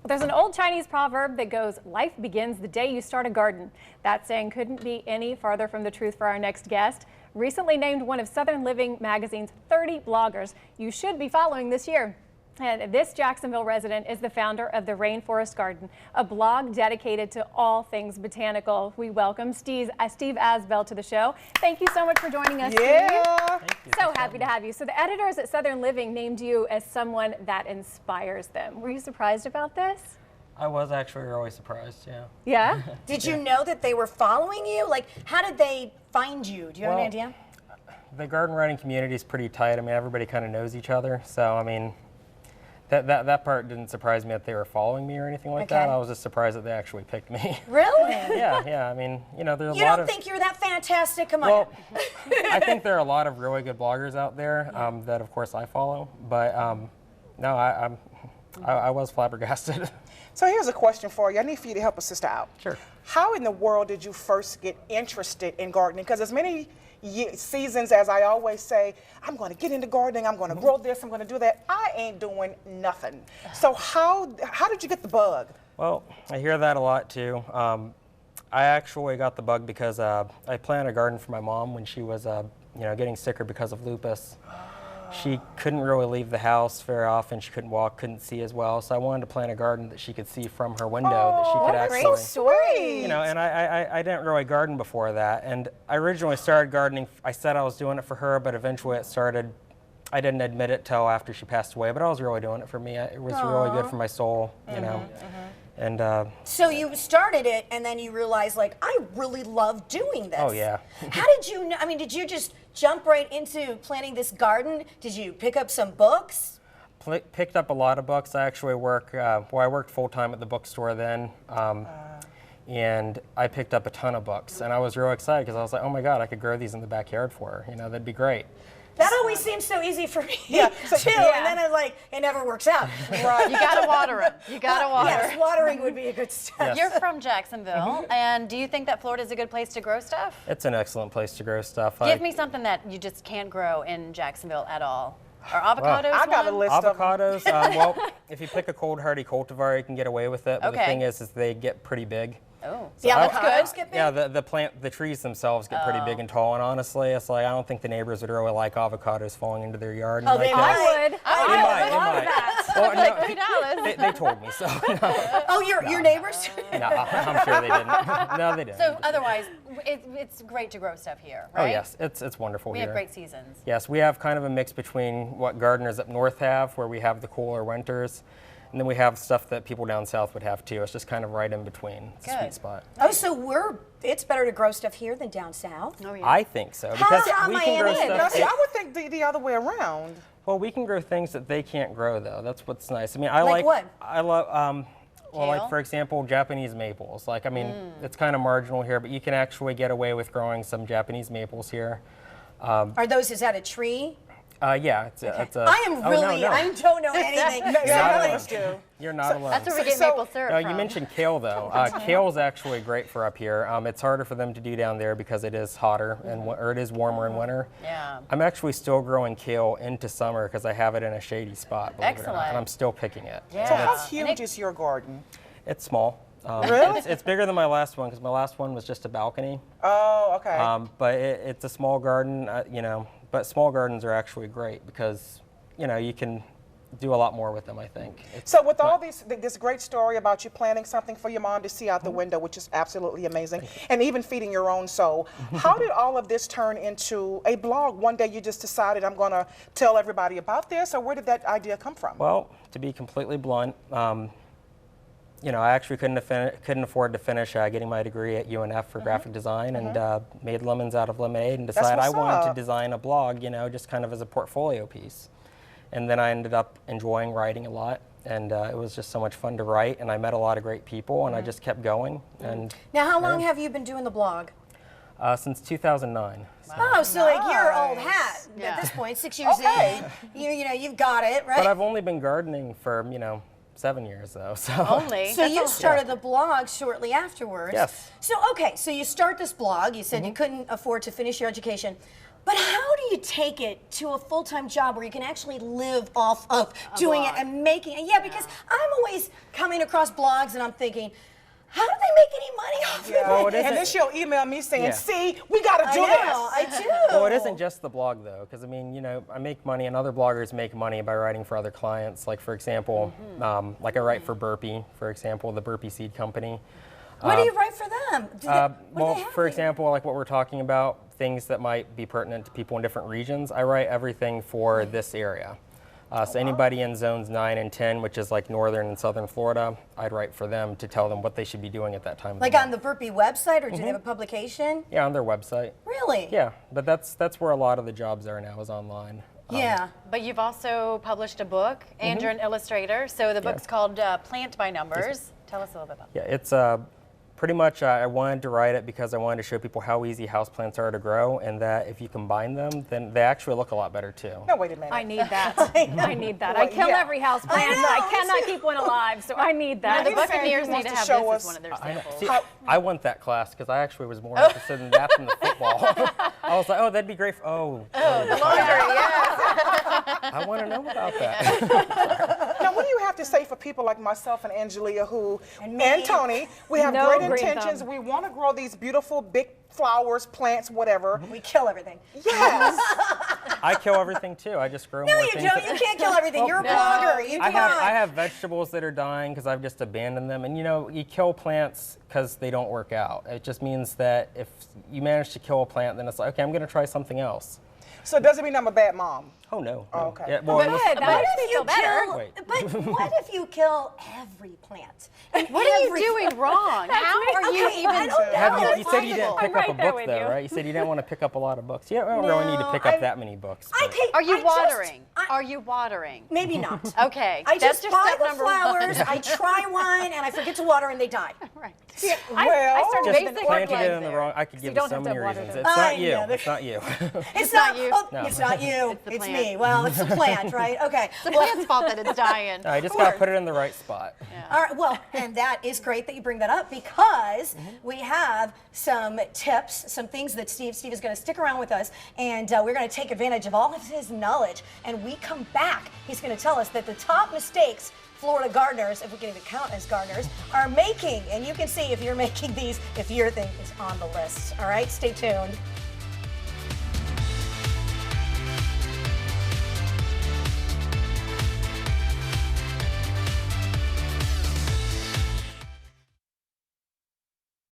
There's an old Chinese proverb that goes, life begins the day you start a garden. That saying couldn't be any farther from the truth for our next guest. Recently named one of Southern Living magazine's 30 bloggers you should be following this year. And this Jacksonville resident is the founder of the Rainforest Garden, a blog dedicated to all things botanical. We welcome Steve Asbell to the show. Thank you so much for joining us, Yeah. Steve. So happy to have you. So the editors at Southern Living named you as someone that inspires them. Were you surprised about this? I was actually really surprised, yeah. Yeah? Did you know that they were following you? Like, how did they find you? Do you have any idea? The garden writing community is pretty tight. I mean, everybody kind of knows each other. So, I mean, that part didn't surprise me that they were following me or anything like that. I was just surprised that they actually picked me. Really? Yeah. I mean, you know, there's a lot of... You don't think you're that fantastic? Come on. Well, I think there are a lot of really good bloggers out there that, of course, I follow. But, no, I was flabbergasted. So here's a question for you. I need for you to help a sister out. Sure. How in the world did you first get interested in gardening? Because as many seasons as I always say, I'm going to get into gardening, I'm going to grow this, I'm going to do that, I ain't doing nothing. So how did you get the bug? Well, I hear that a lot too. I actually got the bug because I planted a garden for my mom when she was getting sicker because of lupus. She couldn't really leave the house very often. She couldn't walk, couldn't see as well. So I wanted to plant a garden that she could see from her window, that she could actually. Great story. You know, and I didn't really garden before that. And I originally started gardening. I said I was doing it for her, but eventually it started. I didn't admit it till after she passed away, but I was really doing it for me. It was really good for my soul, you know. And so you started it, and then you realized, like, I really love doing this. Oh yeah. How did you know? I mean, did you just jump right into planting this garden? Did you pick up some books? Picked up a lot of books. I actually I worked full time at the bookstore then. And I picked up a ton of books, and I was real excited because I was like, oh my God, I could grow these in the backyard for her. You know, that'd be great. That always seems so easy for me, too. Yeah. And then it's like, it never works out. Right. You gotta water them. You gotta water. Yes, watering would be a good step. Yes. You're from Jacksonville, and do you think that Florida's a good place to grow stuff? It's an excellent place to grow stuff. Give me something that you just can't grow in Jacksonville at all. Are avocados I got a one? list of them. Avocados, well, if you pick a cold hardy cultivar, you can get away with it. But the thing is they get pretty big. Oh, The avocados get big? Yeah, the trees themselves get pretty big and tall, and honestly, it's like I don't think the neighbors would really like avocados falling into their yard. And they like might. that. I would. It might. that. Well, like no, $3. they told me so. Oh, your neighbors? No, I'm sure they didn't. No, they didn't. so otherwise, it's great to grow stuff here, right? Oh yes, it's wonderful We here. have great seasons. Yes, we have kind of a mix between what gardeners up north have, where we have the cooler winters, and then we have stuff that people down south would have too. It's just kind of right in between. It's a sweet spot. Oh, so it's better to grow stuff here than down south? Oh, yeah. I think so because How we can grow Miami? Now, stuff. see, I would think the other way around. Well, we can grow things that they can't grow though. That's what's nice. I mean, Like what? I love. Well, like Kale? for example, Japanese maples. Like I mean, it's kind of marginal here, but you can actually get away with growing some Japanese maples here. Is that a tree? Yeah, it's a. I am oh, really, no. I don't know anything. You're not alone. That's where we get maple syrup No, from. you mentioned kale though. Kale is actually great for up here. It's harder for them to do down there because it is hotter or it is warmer in winter. Yeah. I'm actually still growing kale into summer because I have it in a shady spot. believe it or not, Excellent. and I'm still picking it. Yeah. So how And huge is your garden? It's small. Really? It's bigger than my last one because my last one was just a balcony. Oh, okay. But it's a small garden, But small gardens are actually great because, you can do a lot more with them, I think. So with all this great story about you planting something for your mom to see out the window, which is absolutely amazing, and even feeding your own soul, how did all of this turn into a blog? One day you just decided, I'm going to tell everybody about this, or where did that idea come from? Well, to be completely blunt, I actually couldn't afford to finish getting my degree at UNF for graphic design, and made lemons out of lemonade, and decided I wanted to design a blog, just kind of as a portfolio piece. And then I ended up enjoying writing a lot, and it was just so much fun to write, and I met a lot of great people, and I just kept going. And Now, how long have you been doing the blog? since 2009. Oh, so like you're old hat at this point, 6 years in. You've got it, right? But I've only been gardening for 7 years though. So Only. So you started the blog shortly afterwards. Yes. So you start this blog. You said you couldn't afford to finish your education. But how do you take it to a full-time job where you can actually live off of doing it and making it? Yeah, because I'm always coming across blogs and I'm thinking, how do they make any money off of it? Well, And then she'll email me saying, see, we got to do I this. do. Well, it isn't just the blog, though, because, I mean, you know, I make money, and other bloggers make money by writing for other clients. Like, for example, like I write for Burpee, for example, the Burpee Seed Company. What do you write for them? Well, for example, like what we're talking about, things that might be pertinent to people in different regions, I write everything for this area. So anybody in zones 9 and 10, which is like northern and southern Florida, I'd write for them to tell them what they should be doing at that time. Like on the Burpee website, or do they have a publication? Yeah, on their website. Really? Yeah, but that's where a lot of the jobs are now, is online. Yeah. But you've also published a book, and you're an illustrator. So the book's called Plant by Numbers. Tell us a little bit about that. Yeah, it's pretty much I wanted to write it because I wanted to show people how easy houseplants are to grow, and that if you combine them, then they actually look a lot better too. No, wait a minute. I need that. I need that. I kill every house plant, but I cannot keep one alive, so I need that. The He said he Buccaneers need wants to to have show this us- as one of their I know. samples. See, I want that class because I actually was more interested in that than the football. I was like, oh, that'd be great. The laundry, yes. I want to know about that. Now, what do you have to say for people like myself and Angelia and Tony? We have No great green intentions. thumb. We want to grow these beautiful big flowers, plants, whatever. We kill everything. Yes. I kill everything too. I just grow No, more you things. don't. You can't kill everything. You're a blogger. You I cannot. have vegetables that are dying because I've just abandoned them. And you know, you kill plants because they don't work out. It just means that if you manage to kill a plant, then it's like, okay, I'm going to try something else. So it doesn't mean I'm a bad mom. Oh, no. Oh, no. okay. Yeah, well, Good. listen- That makes me feel better. kill, Wait. but what if you kill every plant? What are you doing wrong? How are you Okay, even? I don't know. Have you It's said you didn't possible. pick I'm up a right there book, with though, you. right? You said you didn't want to pick up a lot of books. You don't really need to pick up that many books. but- Are you I just- watering? I- Are you watering? Maybe not. Okay, I that's just your buy step the number flowers, one. I try one, and I forget to water, and they die. Right. I started Just with an basic planted orchid. it in the wrong. I could you give you don't so have to many water reasons. them. It's I not you. know. It's not you. It's not not you. Oh, No. it's not you. the It's plant. me. Well, it's the plant, right? Okay. The plant's fault that it's dying. No, I just got to put it in the right spot. All right, well, and that is great that you bring that up, because we have some tips, some things that Steve is going to stick around with us, and we're going to take advantage of all of his knowledge. And we come back, he's going to tell us that the top mistakes Florida gardeners, if we can even count as gardeners, are making. And you can see if you're making these, if your thing is on the list. All right, stay tuned.